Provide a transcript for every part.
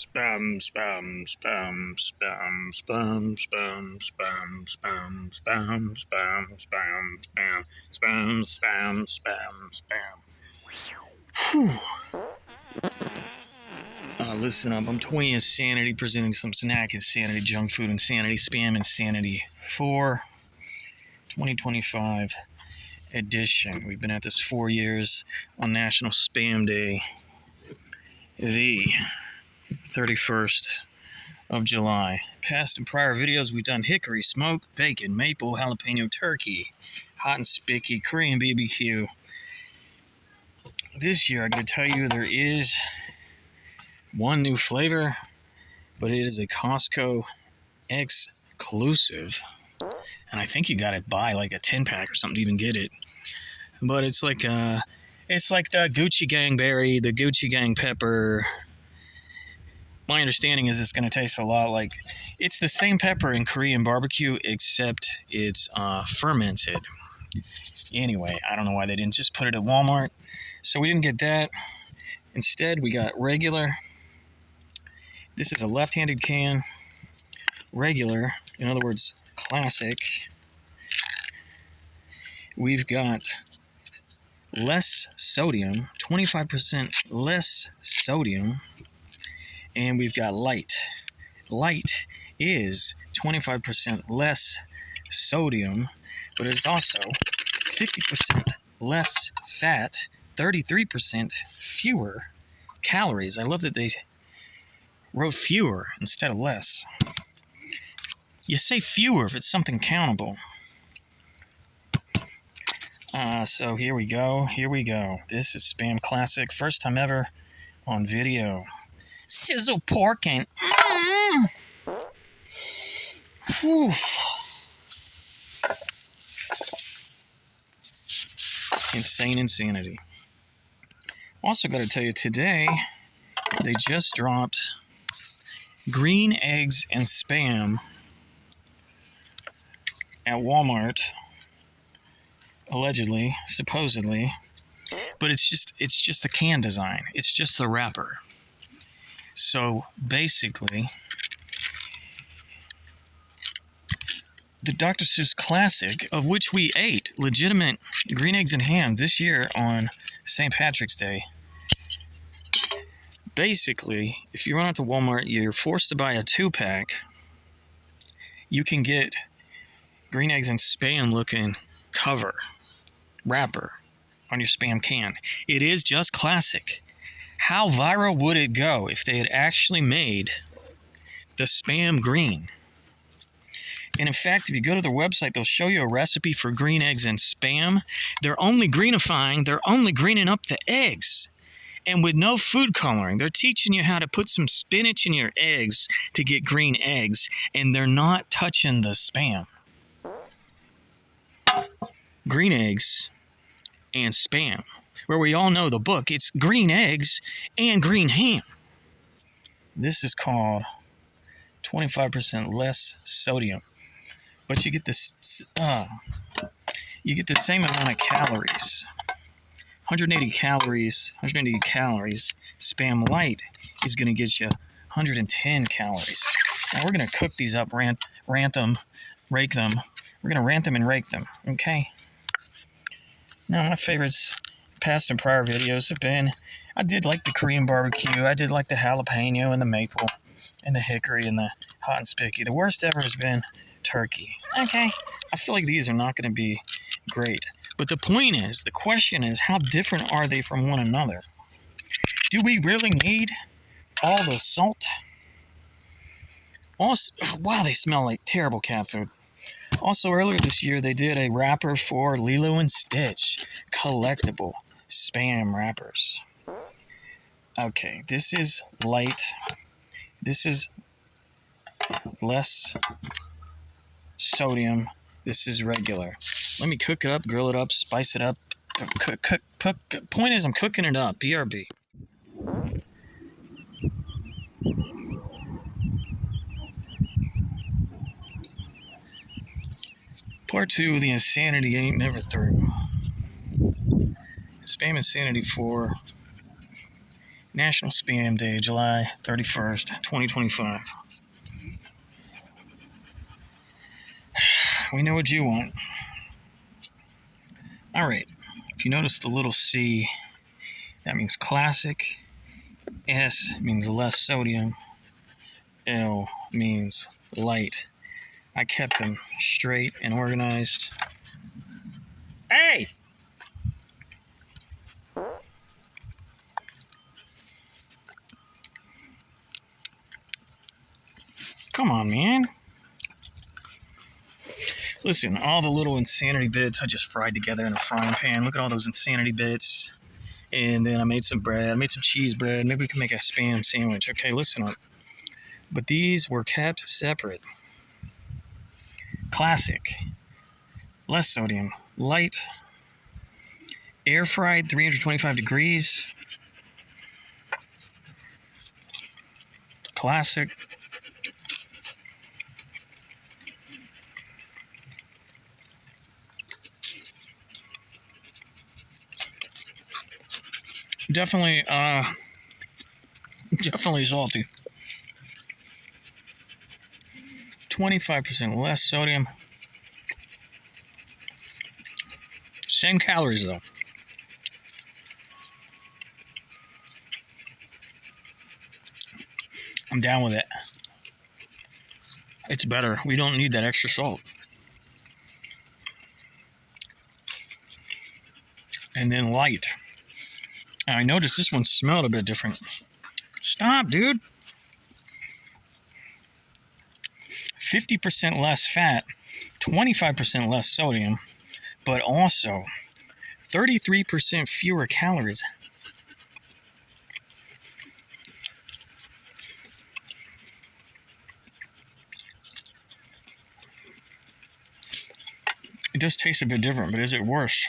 Spam, spam, spam, spam, spam, spam, spam, spam, spam, spam, spam, spam, spam, spam, spam, spam. Whew. Listen up. I'm Toy Insanity presenting some snack insanity, junk food insanity, spam insanity for 2025 edition. We've been at this 4 years on National Spam Day, the 31st of July. Past and prior videos, we've done hickory, smoked bacon, maple, jalapeno turkey, hot and spiky, Korean BBQ. This year, I gotta tell you, there is one new flavor, but it is a Costco exclusive. And I think you gotta buy like a 10-pack or something to even get it. But it's like the Gucci Gang berry, the Gucci Gang pepper. My understanding is it's going to taste a lot like, it's the same pepper in Korean barbecue, except it's fermented. Anyway, I don't know why they didn't just put it at Walmart. So we didn't get that. Instead, we got regular. This is a left-handed can. Regular, in other words, classic. We've got less sodium, 25% less sodium. And we've got Lite. Lite is 25% less sodium, but it's also 50% less fat, 33% fewer calories. I love that they wrote fewer instead of less. You say fewer if it's something countable. So here we go. This is Spam Classic. First time ever on video. Sizzle pork and insane insanity. Also got to tell you, today they just dropped green eggs and spam at Walmart, allegedly, supposedly, but it's just the can design. It's just the wrapper. So basically, the Dr. Seuss classic, of which we ate legitimate green eggs and ham this year on St. Patrick's Day. Basically, if you run out to Walmart, you're forced to buy a 2-pack. You can get green eggs and spam looking wrapper on your spam can. It is just classic. How viral would it go if they had actually made the spam green? And in fact, if you go to their website, they'll show you a recipe for green eggs and spam. They're only greening up the eggs. And with no food coloring, they're teaching you how to put some spinach in your eggs to get green eggs, and they're not touching the spam. Green eggs and spam. Where we all know the book, it's green eggs and green ham. This is called 25% less sodium, but you get this. You get the same amount of calories. 180 calories. Spam Lite is going to get you 110 calories. Now we're going to cook these up, rant them, rake them. We're going to rant them and rake them. Okay. Now my favorites. Past and prior videos have been, I did like the Korean barbecue, I did like the jalapeno and the maple and the hickory and the hot and spiky. The worst ever has been turkey. Okay, I feel like these are not going to be great. But the question is, how different are they from one another? Do we really need all the salt? Also, wow, they smell like terrible cat food. Also, earlier this year, they did a wrapper for Lilo and Stitch, collectible spam wrappers. Okay, this is Lite. This is less sodium. This is regular. Let me cook it up, grill it up, spice it up. Cook. Point is, I'm cooking it up. BRB. Part 2, the insanity ain't never through. Spam Insanity 4. National Spam Day, July 31st, 2025. We know what you want. All right. If you notice the little C, that means classic. S means less sodium. L means light. I kept them straight and organized. Hey! Come on, man. Listen, all the little insanity bits I just fried together in a frying pan. Look at all those insanity bits. And then I made some bread. I made some cheese bread. Maybe we can make a Spam sandwich. Okay, listen up. But these were kept separate. Classic. Less sodium. Light. Air fried 325 degrees. Classic. Definitely salty. 25% less sodium. Same calories though. I'm down with it. It's better. We don't need that extra salt. And then light. I noticed this one smelled a bit different. Stop, dude. 50% less fat, 25% less sodium, but also 33% fewer calories. It does taste a bit different, but is it worse?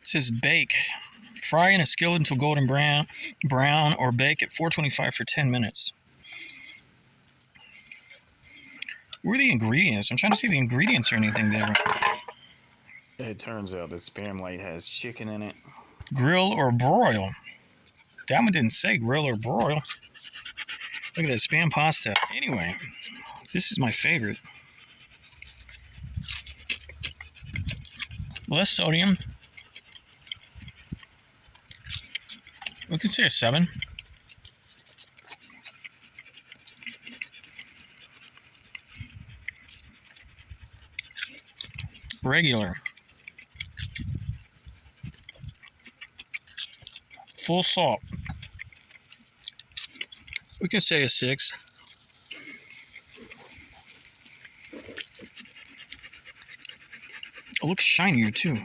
It says bake. Fry in a skillet until golden brown, or bake at 425 for 10 minutes. Where are the ingredients? I'm trying to see the ingredients or anything different. It turns out that Spam Lite has chicken in it. Grill or broil. That one didn't say grill or broil. Look at that Spam pasta. Anyway, this is my favorite. Less sodium. We can say a 7. Regular. Full salt. We can say a 6. It looks shinier too.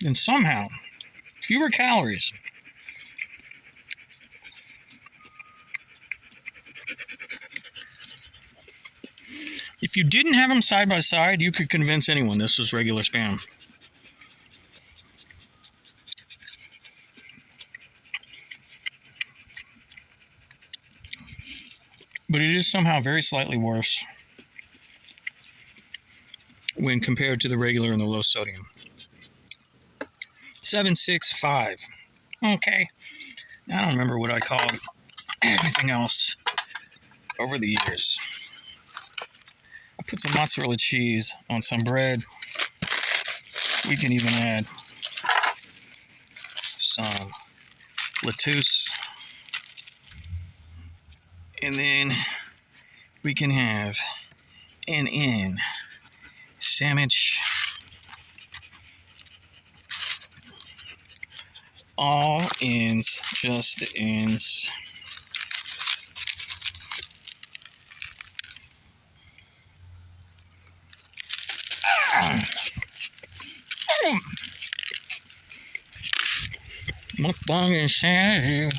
And somehow, fewer calories. If you didn't have them side by side, you could convince anyone this was regular Spam. But it is somehow very slightly worse when compared to the regular and the low sodium. 765. Okay. I don't remember what I called everything else over the years. I put some mozzarella cheese on some bread. We can even add some lettuce. And then we can have an in sandwich. All ends, just the ends. Mukbang insanity.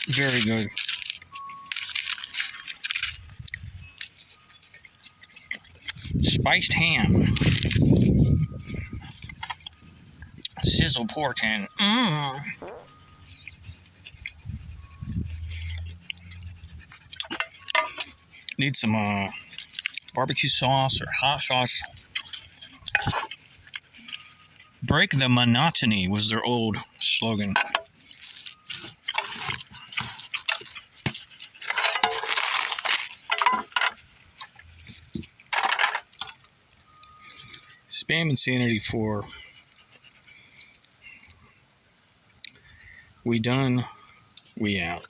Very good. Spiced ham. Sizzle pork and Need some barbecue sauce or hot sauce. Break the monotony was their old slogan. Spam Insanity 4. We done. We out.